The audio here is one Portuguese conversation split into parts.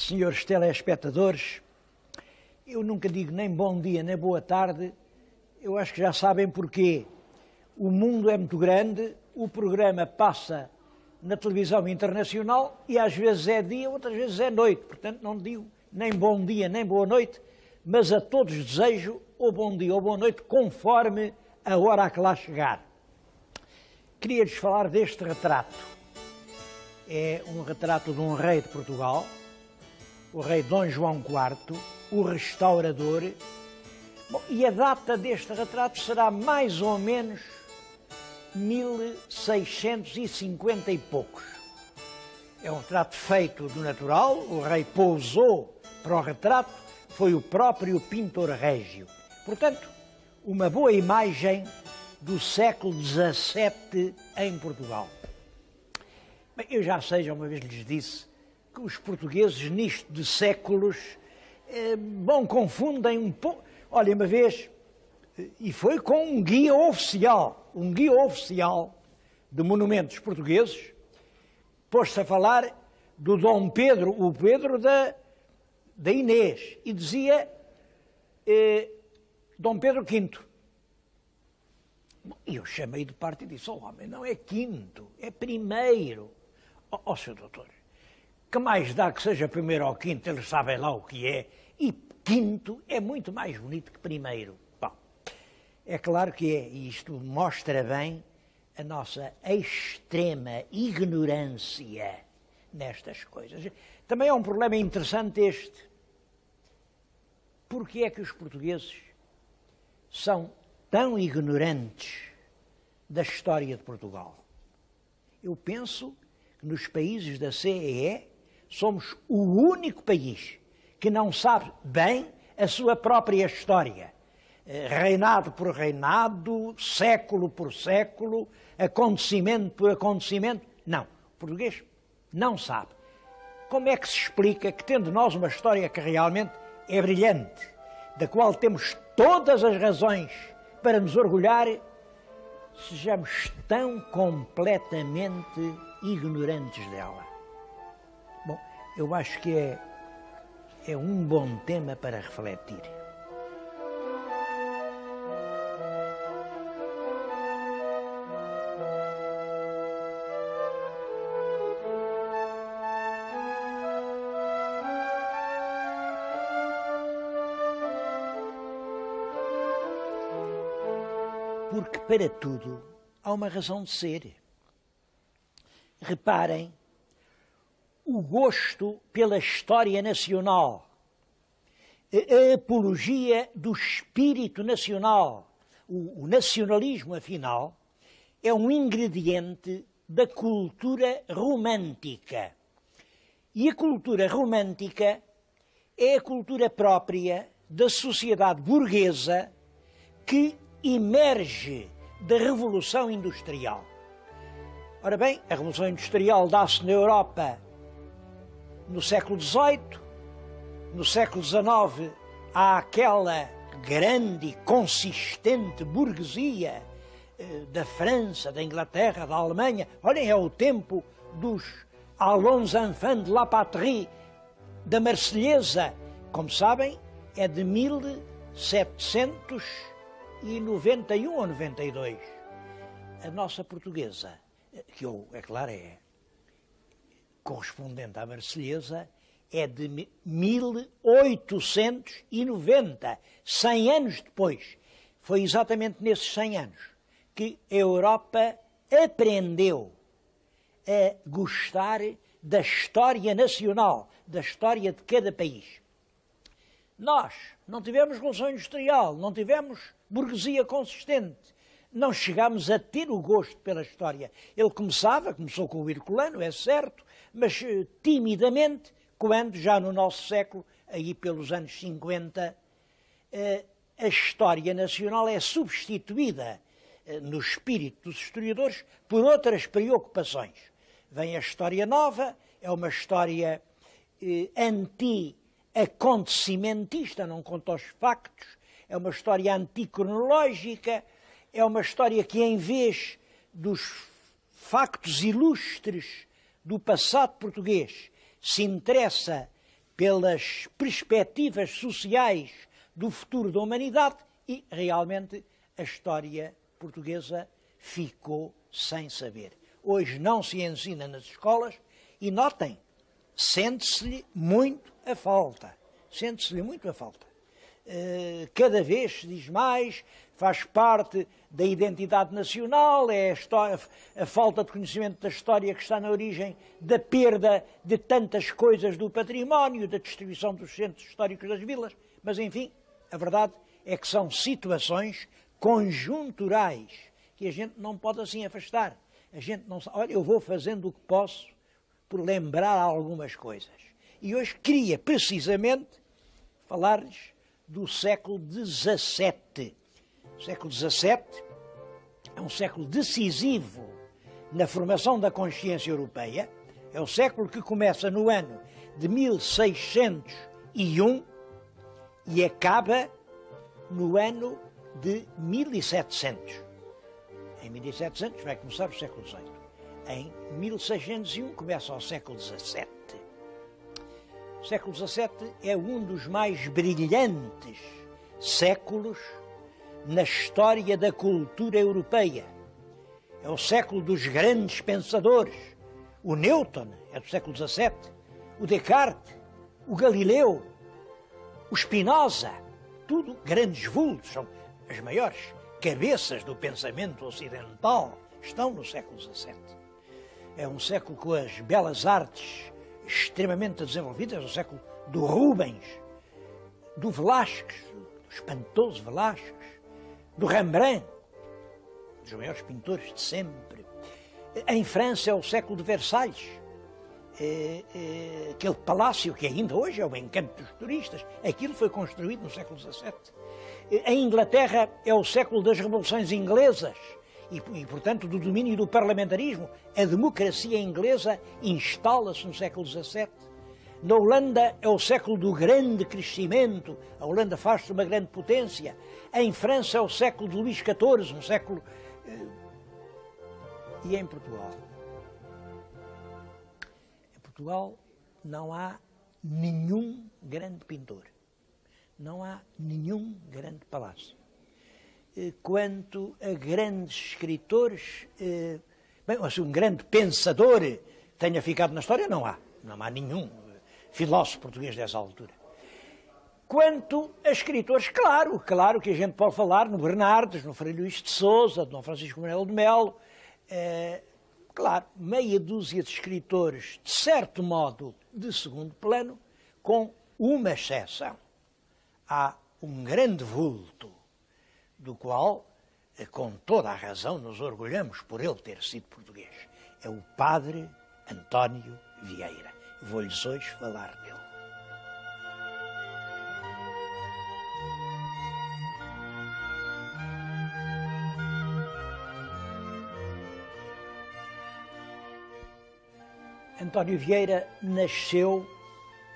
senhores telespectadores, eu nunca digo nem bom dia nem boa tarde, eu acho que já sabem porquê. O mundo é muito grande, o programa passa na televisão internacional e às vezes é dia, outras vezes é noite, portanto não digo nem bom dia nem boa noite, mas a todos desejo ou bom dia ou boa noite, conforme a hora a que lá chegar. Queria-lhes falar deste retrato. É um retrato de um rei de Portugal, o rei Dom João IV, o restaurador. Bom, e a data deste retrato será mais ou menos 1650 e poucos. É um retrato feito do natural, o rei pousou para o retrato, foi o próprio pintor régio. Portanto, uma boa imagem do século XVII em Portugal. Bem, eu já sei, já uma vez lhes disse, que os portugueses nisto de séculos, confundem um pouco. Olha, uma vez, e foi com um guia oficial de monumentos portugueses, pôs-se a falar do Dom Pedro, o Pedro da Inês, e dizia Dom Pedro V. E eu chamei de parte e disse, homem, não é quinto, é primeiro. Senhor doutor, que mais dá que seja primeiro ou quinto, eles sabem lá o que é, e quinto é muito mais bonito que primeiro. Bom, é claro que é, e isto mostra bem a nossa extrema ignorância nestas coisas. Também é um problema interessante este. Porque é que os portugueses são tão ignorantes da história de Portugal? Eu penso que nos países da CEE somos o único país que não sabe bem a sua própria história. Reinado por reinado, século por século, acontecimento por acontecimento. Não, o português não sabe. Como é que se explica que, tendo nós uma história que realmente é brilhante, da qual temos todas as razões para nos orgulhar, sejamos tão completamente ignorantes dela? Bom, eu acho que é um bom tema para refletir. Porque para tudo há uma razão de ser. Reparem, o gosto pela história nacional, a apologia do espírito nacional, o nacionalismo, afinal, é um ingrediente da cultura romântica. E a cultura romântica é a cultura própria da sociedade burguesa que emerge da Revolução Industrial. Ora bem, a Revolução Industrial dá-se na Europa no século XVIII, no século XIX há aquela grande e consistente burguesia da França, da Inglaterra, da Alemanha. Olhem, é o tempo dos Allons enfants de la patrie, da Marselhesa. Como sabem, é de 1791 ou 92. A nossa portuguesa, que é claro, é correspondente à Marselhesa, é de 1890, 100 anos depois. Foi exatamente nesses 100 anos que a Europa aprendeu a gostar da história nacional, da história de cada país. Nós não tivemos Revolução Industrial, não tivemos burguesia consistente, não chegámos a ter o gosto pela história. Ele começou com o Herculano, é certo, mas timidamente, quando já no nosso século, aí pelos anos 50, a história nacional é substituída no espírito dos historiadores por outras preocupações. Vem a história nova, é uma história anti-acontecimentista, não conta os factos, é uma história anticronológica, é uma história que, em vez dos factos ilustres do passado português, se interessa pelas perspectivas sociais do futuro da humanidade e, realmente, a história portuguesa ficou sem saber. Hoje não se ensina nas escolas e, notem, sente-se-lhe muito a falta. Sente-se-lhe muito a falta. Cada vez se diz mais, faz parte da identidade nacional, é a falta de conhecimento da história que está na origem da perda de tantas coisas do património, da destruição dos centros históricos das vilas, mas enfim, a verdade é que são situações conjunturais que a gente não pode assim afastar. A gente não sabe, olha, eu vou fazendo o que posso por lembrar algumas coisas. E hoje queria precisamente falar-lhes do século XVII. O século XVII é um século decisivo na formação da consciência europeia. É o século que começa no ano de 1601 e acaba no ano de 1700. Em 1700 vai começar o século XVIII. Em 1601 começa o século XVII. O século XVII é um dos mais brilhantes séculos na história da cultura europeia. É o século dos grandes pensadores. O Newton é do século XVII, o Descartes, o Galileu, o Spinoza, tudo grandes vultos, são as maiores cabeças do pensamento ocidental, estão no século XVII. É um século com as belas artes extremamente desenvolvidas, é o século do Rubens, do Velázquez, do espantoso Velázquez, do Rembrandt, dos maiores pintores de sempre. Em França é o século de Versalhes, aquele palácio que ainda hoje é o encanto dos turistas, aquilo foi construído no século XVII. Em Inglaterra é o século das revoluções inglesas e, portanto, do domínio do parlamentarismo. A democracia inglesa instala-se no século XVII. Na Holanda é o século do grande crescimento, a Holanda faz-se uma grande potência. Em França é o século de Luís XIV, um século... E em Portugal? Em Portugal não há nenhum grande pintor, não há nenhum grande palácio. Quanto a grandes escritores, bem, assim, um grande pensador tenha ficado na história, não há nenhum filósofo português dessa altura. Quanto a escritores, claro que a gente pode falar no Bernardes, no Frei Luís de Sousa, no Dom Francisco Manuel de Melo, claro, meia dúzia de escritores, de certo modo, de segundo plano, com uma exceção. Há um grande vulto, do qual, com toda a razão, nos orgulhamos por ele ter sido português. É o padre António Vieira. Vou-lhes hoje falar dele. António Vieira nasceu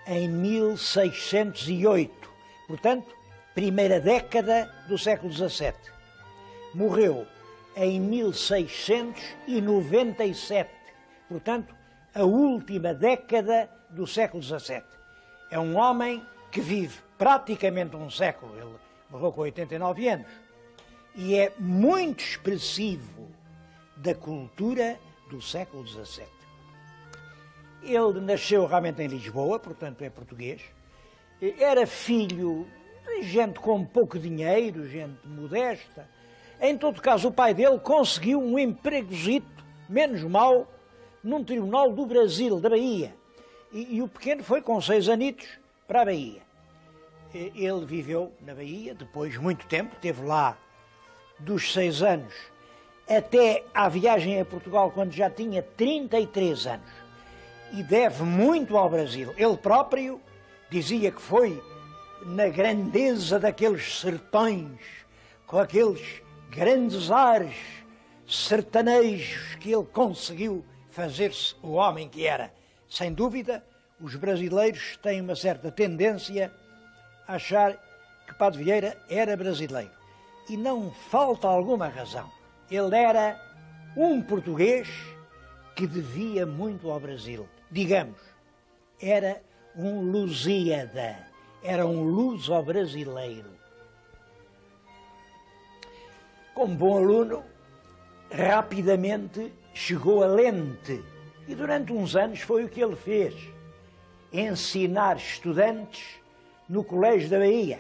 em 1608, portanto, primeira década do século XVII. Morreu em 1697, portanto, a última década do século XVII. É um homem que vive praticamente um século, ele morreu com 89 anos, e é muito expressivo da cultura do século XVII. Ele nasceu realmente em Lisboa, portanto é português, era filho de gente com pouco dinheiro, gente modesta. Em todo caso, o pai dele conseguiu um empregozito, menos mau, num tribunal do Brasil, da Bahia. E o pequeno foi com 6 anitos para a Bahia. Ele viveu na Bahia, depois muito tempo, esteve lá dos 6 anos até à viagem a Portugal, quando já tinha 33 anos. E deve muito ao Brasil. Ele próprio dizia que foi na grandeza daqueles sertões, com aqueles grandes ares sertanejos, que ele conseguiu fazer-se o homem que era. Sem dúvida, os brasileiros têm uma certa tendência a achar que Padre Vieira era brasileiro. E não falta alguma razão. Ele era um português que devia muito ao Brasil. Digamos, era um lusíada, era um luso-brasileiro. Como bom aluno, rapidamente chegou a Lente e durante uns anos foi o que ele fez, ensinar estudantes no Colégio da Bahia.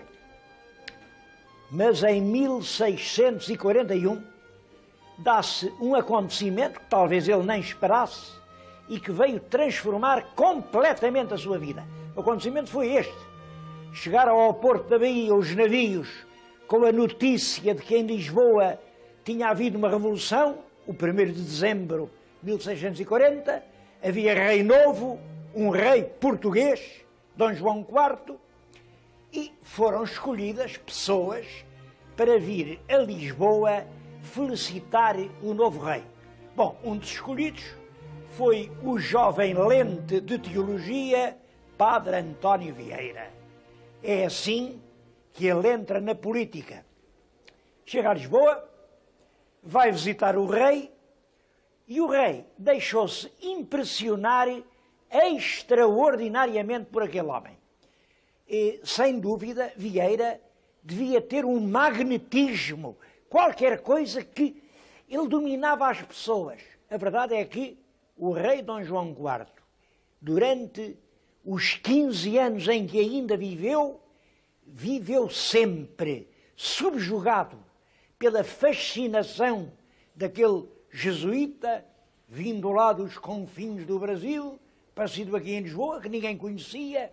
Mas em 1641 dá-se um acontecimento que talvez ele nem esperasse e que veio transformar completamente a sua vida. O acontecimento foi este: chegaram ao Porto da Bahia os navios com a notícia de que em Lisboa tinha havido uma revolução, o 1º de dezembro de 1640, havia rei novo, um rei português, Dom João IV, e foram escolhidas pessoas para vir a Lisboa felicitar o novo rei. Bom, um dos escolhidos foi o jovem lente de teologia, Padre António Vieira. É assim que ele entra na política. Chega a Lisboa, vai visitar o rei, e o rei deixou-se impressionar extraordinariamente por aquele homem. E, sem dúvida, Vieira devia ter um magnetismo, qualquer coisa que ele dominava as pessoas. A verdade é que o rei Dom João IV, durante os 15 anos em que ainda viveu sempre subjugado pela fascinação daquele jesuíta vindo lá dos confins do Brasil, parecido aqui em Lisboa, que ninguém conhecia.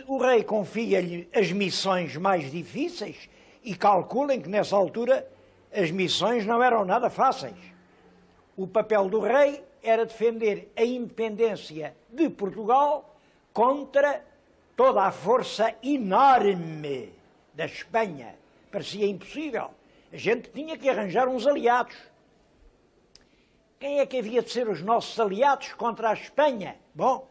O rei confia-lhe as missões mais difíceis e calculem que nessa altura as missões não eram nada fáceis. O papel do rei era defender a independência de Portugal contra toda a força enorme da Espanha. Parecia impossível. A gente tinha que arranjar uns aliados. Quem é que havia de ser os nossos aliados contra a Espanha? Bom,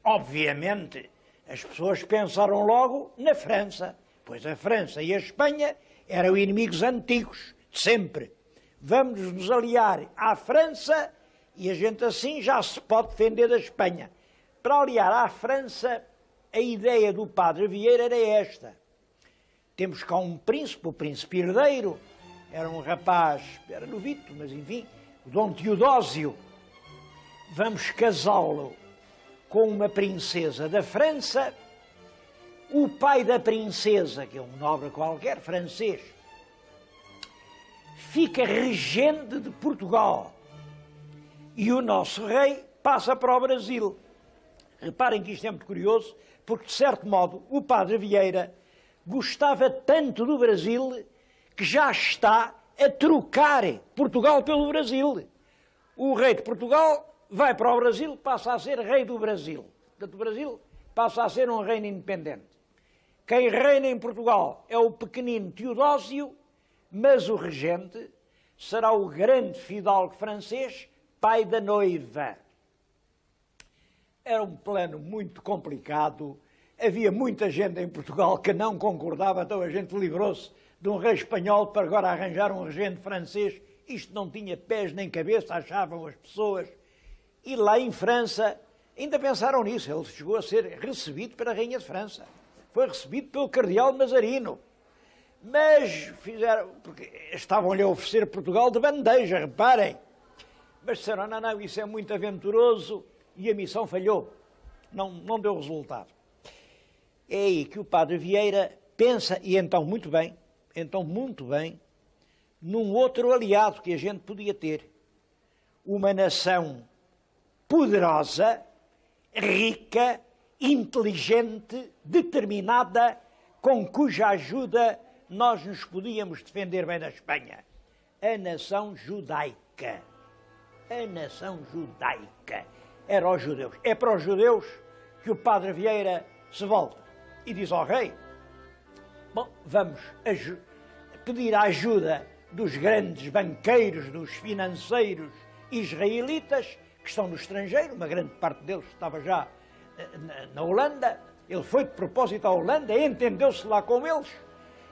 obviamente, as pessoas pensaram logo na França, pois a França e a Espanha eram inimigos antigos, de sempre. Vamos nos aliar à França e a gente assim já se pode defender da Espanha. Para aliar à França, a ideia do Padre Vieira era esta: temos cá um príncipe, o príncipe herdeiro, era um rapaz, era novito, mas enfim, o Dom Teodósio. Vamos casá-lo com uma princesa da França. O pai da princesa, que é um nobre qualquer, francês, fica regente de Portugal. E o nosso rei passa para o Brasil. Reparem que isto é muito curioso, porque, de certo modo, o Padre Vieira gostava tanto do Brasil que já está a trocar Portugal pelo Brasil. O rei de Portugal vai para o Brasil, passa a ser rei do Brasil. Portanto, o Brasil passa a ser um reino independente. Quem reina em Portugal é o pequenino Teodósio, mas o regente será o grande fidalgo francês, pai da noiva. Era um plano muito complicado, havia muita gente em Portugal que não concordava, então a gente livrou-se de um rei espanhol para agora arranjar um regente francês. Isto não tinha pés nem cabeça, achavam as pessoas. E lá em França ainda pensaram nisso, ele chegou a ser recebido pela Rainha de França. Foi recebido pelo cardeal Mazarino. Mas fizeram, porque estavam-lhe a oferecer Portugal de bandeja, reparem. Mas disseram, não, isso é muito aventuroso, e a missão falhou. Não deu resultado. É aí que o Padre Vieira pensa, e então muito bem, num outro aliado que a gente podia ter. Uma nação poderosa, rica, inteligente, determinada, com cuja ajuda nós nos podíamos defender bem da Espanha. A nação judaica. A nação judaica. Era os judeus. É para os judeus que o Padre Vieira se volta e diz ao rei: bom, vamos pedir a ajuda dos grandes banqueiros, dos financeiros israelitas que estão no estrangeiro. Uma grande parte deles estava já na Holanda. Ele foi de propósito à Holanda, entendeu-se lá com eles.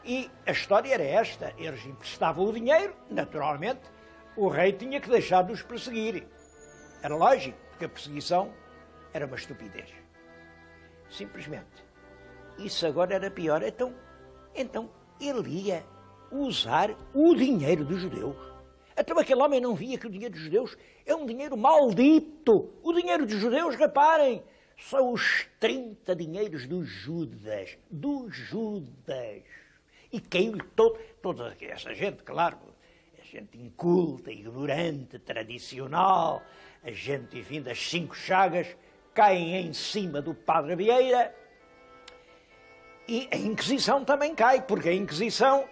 E a história era esta: eles emprestavam o dinheiro, naturalmente, o rei tinha que deixar de os perseguir. Era lógico, porque a perseguição era uma estupidez. Simplesmente. Isso agora era pior. Então ele ia usar o dinheiro dos judeus. Então aquele homem não via que o dinheiro dos judeus é um dinheiro maldito. O dinheiro dos judeus, reparem, são os 30 dinheiros dos Judas. Dos Judas. E caiu-lhe toda essa gente, claro, a gente inculta, ignorante, tradicional, a gente, enfim, das 5 chagas, caem em cima do Padre Vieira. E a Inquisição também cai, porque a Inquisição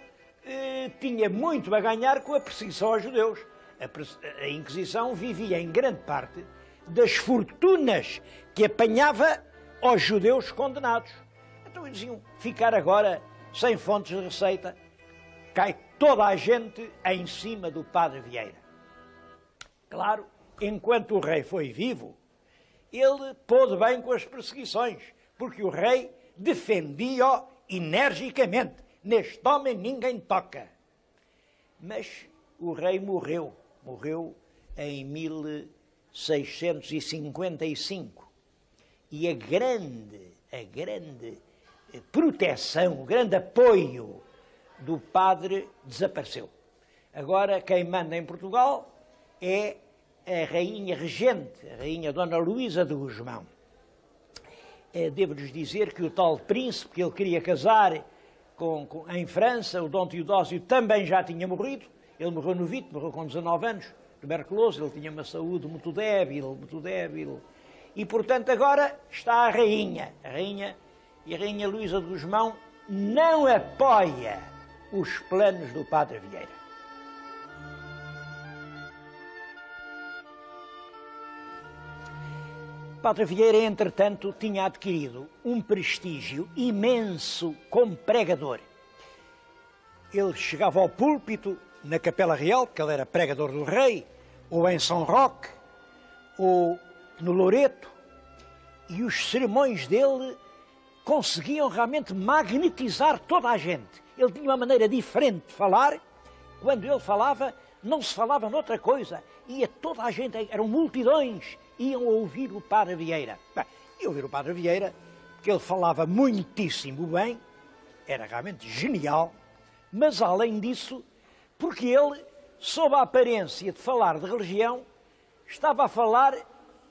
tinha muito a ganhar com a perseguição aos judeus. A Inquisição vivia em grande parte das fortunas que apanhava aos judeus condenados. Então eles iam ficar agora sem fontes de receita. Cai toda a gente em cima do Padre Vieira. Claro, enquanto o rei foi vivo, ele pôde bem com as perseguições, porque o rei defendia-o energicamente. Neste homem ninguém toca. Mas o rei morreu em 1655. E a grande proteção, o grande apoio do padre desapareceu. Agora quem manda em Portugal é a rainha regente, a rainha Dona Luísa de Gusmão. Devo-lhes dizer que o tal príncipe que ele queria casar em França, o Dom Teodósio, também já tinha morrido. Ele morreu novito, morreu com 19 anos, tuberculoso, ele tinha uma saúde muito débil. E, portanto, agora está a rainha e a rainha Luísa de Gusmão não apoia os planos do Padre Vieira. Padre Vieira, entretanto, tinha adquirido um prestígio imenso como pregador. Ele chegava ao púlpito na Capela Real, porque ele era pregador do rei, ou em São Roque, ou no Loreto, e os sermões dele conseguiam realmente magnetizar toda a gente. Ele tinha uma maneira diferente de falar. Quando ele falava, não se falava noutra coisa. Ia toda a gente, eram multidões, iam ouvir o Padre Vieira. E ouvir o Padre Vieira, porque ele falava muitíssimo bem, era realmente genial, mas além disso, porque ele, sob a aparência de falar de religião, estava a falar,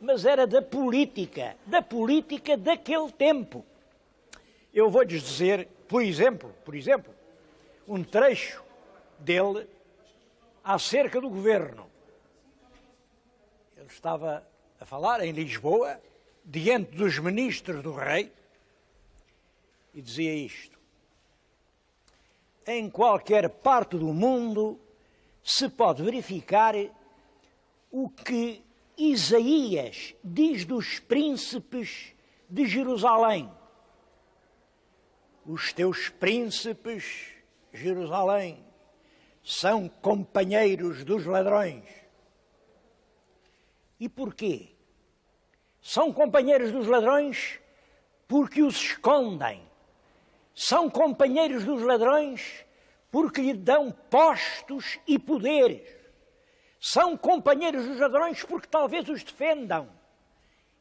mas era da política daquele tempo. Eu vou-lhes dizer, por exemplo, um trecho dele acerca do governo. Ele estava a falar em Lisboa, diante dos ministros do rei, e dizia isto: em qualquer parte do mundo se pode verificar o que Isaías diz dos príncipes de Jerusalém. Os teus príncipes, Jerusalém, são companheiros dos ladrões. E porquê? São companheiros dos ladrões porque os escondem. São companheiros dos ladrões porque lhe dão postos e poderes. São companheiros dos ladrões porque talvez os defendam.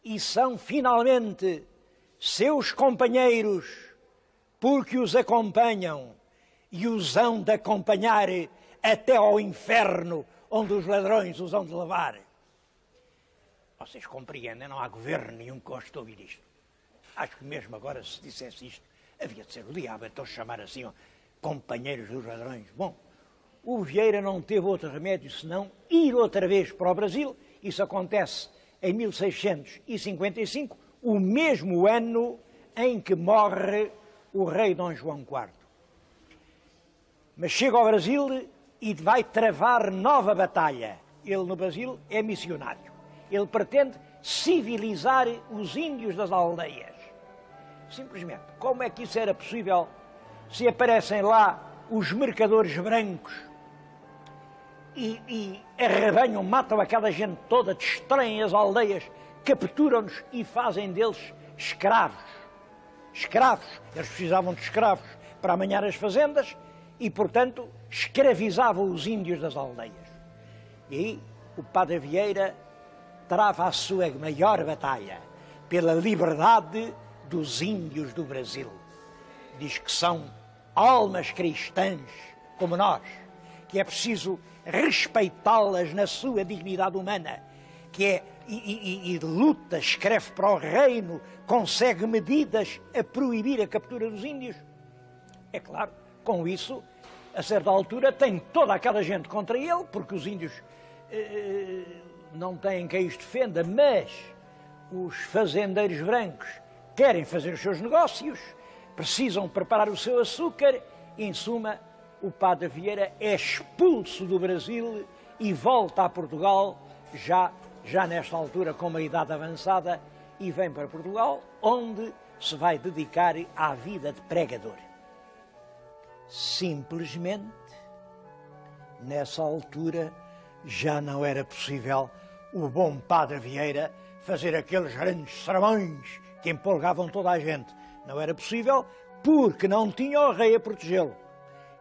E são, finalmente, seus companheiros porque os acompanham e os hão de acompanhar até ao inferno, onde os ladrões os hão de levar. Vocês compreendem, não há governo nenhum que goste de ouvir isto. Acho que mesmo agora, se dissesse isto, havia de ser o diabo, então chamar assim, companheiros dos ladrões. Bom, o Vieira não teve outro remédio senão ir outra vez para o Brasil. Isso acontece em 1655, o mesmo ano em que morre o rei Dom João IV. Mas chega ao Brasil e vai travar nova batalha. Ele no Brasil é missionário. Ele pretende civilizar os índios das aldeias. Simplesmente, como é que isso era possível se aparecem lá os mercadores brancos e arrebanham, matam aquela gente toda, destroem as aldeias, capturam-nos e fazem deles escravos. Escravos. Eles precisavam de escravos para amanhar as fazendas e, portanto, escravizavam os índios das aldeias. E aí o Padre Vieira trava a sua maior batalha. pela liberdade dos índios do Brasil. Diz que são almas cristãs como nós, que é preciso respeitá-las na sua dignidade humana, que é e luta, escreve para o reino, consegue medidas a proibir a captura dos índios. É claro, com isso, a certa altura tem toda aquela gente contra ele, porque os índios não têm quem os defenda, mas os fazendeiros brancos querem fazer os seus negócios, precisam preparar o seu açúcar e, em suma, o padre Vieira é expulso do Brasil e volta a Portugal, já nesta altura com uma idade avançada, e vem para Portugal, onde se vai dedicar à vida de pregador. Simplesmente, nessa altura, já não era possível o bom padre Vieira fazer aqueles grandes sermões que empolgavam toda a gente. Não era possível porque não tinha o rei a protegê-lo.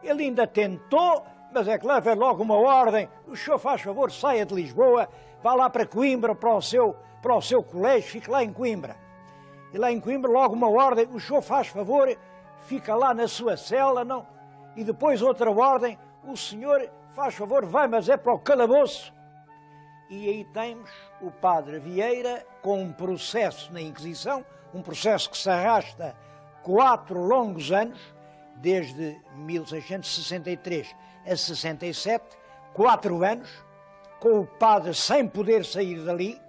Ele ainda tentou, mas é que leva logo uma ordem: o senhor faz favor, saia de Lisboa, vá lá para Coimbra, para o seu colégio, fique lá em Coimbra. E lá em Coimbra logo uma ordem: o senhor faz favor, fica lá na sua cela, não. E depois outra ordem: o senhor faz favor, vai, mas é para o calabouço. E aí temos o padre Vieira com um processo na Inquisição, um processo que se arrasta 4 longos anos, desde 1663 a 67, 4 anos, com o padre sem poder sair dali,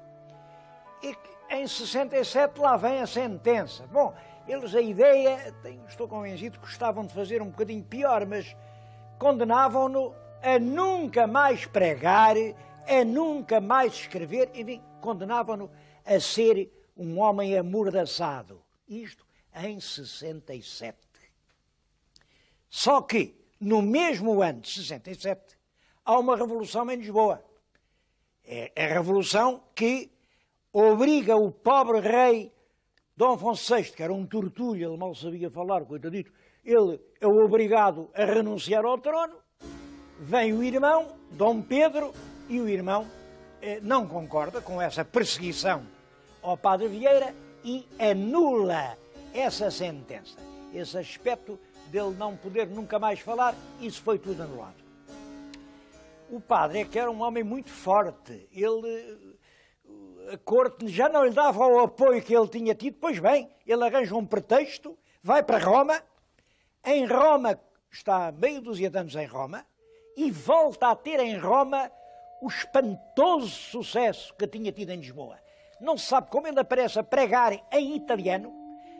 e em 67 lá vem a sentença. Bom, eles a ideia, estou convencido que gostavam de fazer um bocadinho pior, mas condenavam-no a nunca mais pregar, a nunca mais escrever, enfim, condenavam-no a ser um homem amordaçado. Isto em 67. Só que, no mesmo ano de 67, há uma revolução em Lisboa. É a revolução que obriga o pobre rei Dom Afonso VI, que era um tortulho, ele mal sabia falar, coitadito, ele é obrigado a renunciar ao trono. Vem o irmão, Dom Pedro, e o irmão não concorda com essa perseguição ao padre Vieira e anula essa sentença. Esse aspecto dele não poder nunca mais falar, isso foi tudo anulado. O padre é que era um homem muito forte. A corte já não lhe dava o apoio que ele tinha tido. Pois bem, ele arranja um pretexto, vai para Roma. Em Roma, está meio dúzia de anos em Roma, e volta a ter em Roma o espantoso sucesso que tinha tido em Lisboa. Não se sabe como ele aparece a pregar em italiano,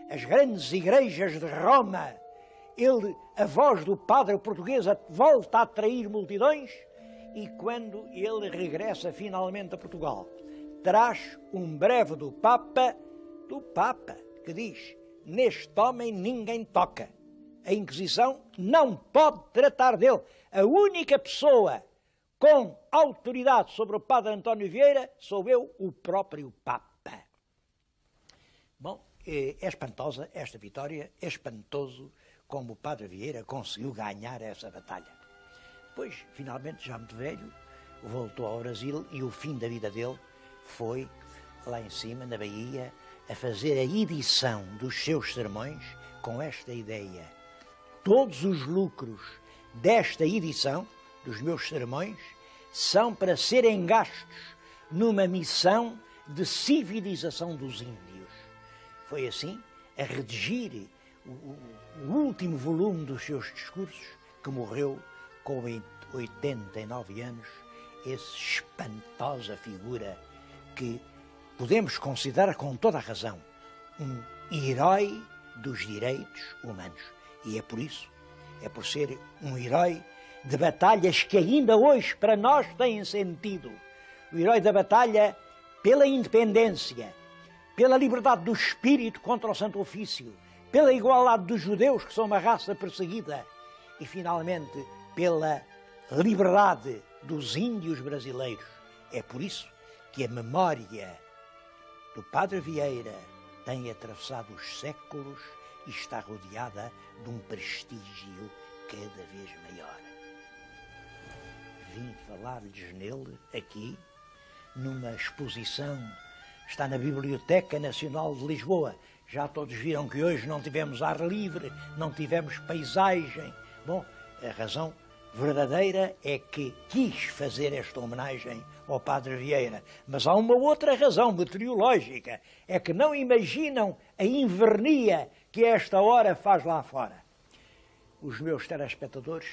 as grandes igrejas de Roma. A voz do padre português volta a atrair multidões, e quando ele regressa finalmente a Portugal, traz um breve do Papa, que diz: neste homem ninguém toca. A Inquisição não pode tratar dele. A única pessoa com autoridade sobre o padre António Vieira sou eu, o próprio Papa. Bom, é espantosa esta vitória, é espantoso como o padre Vieira conseguiu ganhar essa batalha. Depois, finalmente, já muito velho, voltou ao Brasil e o fim da vida dele foi, lá em cima, na Bahia, a fazer a edição dos seus sermões com esta ideia: todos os lucros desta edição dos meus sermões são para serem gastos numa missão de civilização dos índios. Foi assim, a redigir o último volume dos seus discursos, que morreu com 89 anos, essa espantosa figura que podemos considerar com toda a razão um herói dos direitos humanos. E é por isso, é por ser um herói de batalhas que ainda hoje para nós têm sentido. O herói da batalha pela independência, pela liberdade do espírito contra o Santo Ofício, pela igualdade dos judeus, que são uma raça perseguida, e finalmente pela liberdade dos índios brasileiros. É por isso que a memória do padre Vieira tem atravessado os séculos e está rodeada de um prestígio cada vez maior. Vim falar-lhes nele aqui, numa exposição está na Biblioteca Nacional de Lisboa. Já todos viram que hoje não tivemos ar livre, não tivemos paisagem. Bom, a razão verdadeira é que quis fazer esta homenagem ao Padre Vieira. Mas há uma outra razão meteorológica, é que não imaginam a invernia que esta hora faz lá fora. Os meus telespectadores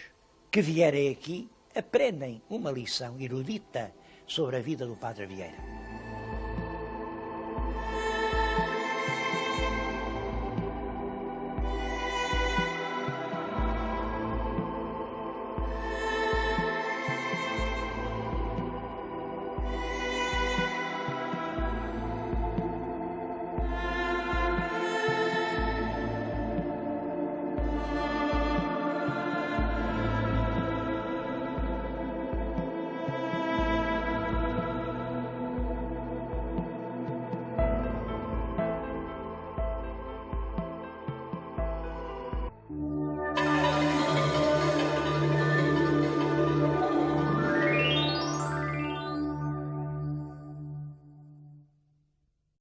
que vierem aqui aprendem uma lição erudita sobre a vida do Padre Vieira.